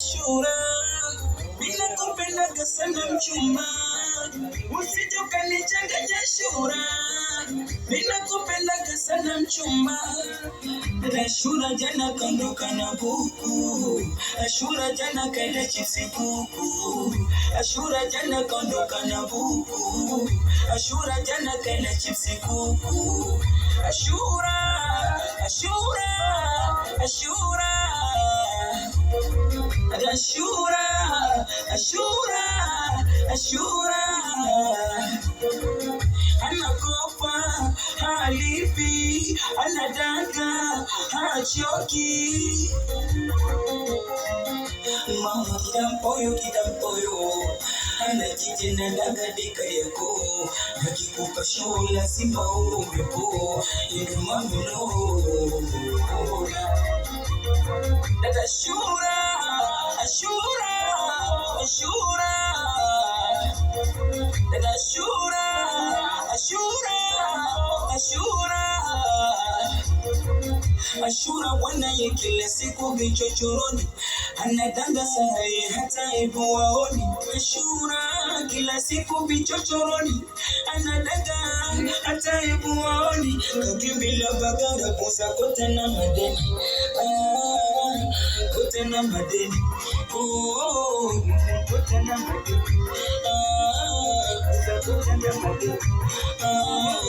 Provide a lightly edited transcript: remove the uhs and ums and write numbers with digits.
Shura, mina kupenda sana mchumba, usije ukanichanganya shura. Mina kupenda sana mchumba, Ashura jana kandoka na buku, Ashura jana kaenda chipsi kuku, Ashura jana kandoka na buku, Ashura jana kaenda chipsi kuku, Ashura, Ashura, Ashura. Ashura, Ashura, Ashura. Anakopa, halipi, anadanga, hachoki. Mama kidampoyo, anajitenda daga dika yako. Nakikupa shula simba umepo, yedumami no. Ashura, Ashura, Ashura. Ashura, Ashura, Ashura. Ashura wana ye kila siku vichochoroni, anadanga sana ye hata ibu waoni. Ashura kila siku vichochoroni, anadanga hata ibu waoni. Kakimbila bagara kusa kote na madeni, kote na madeni, oh, kote na madeni, kote na madeni, oh.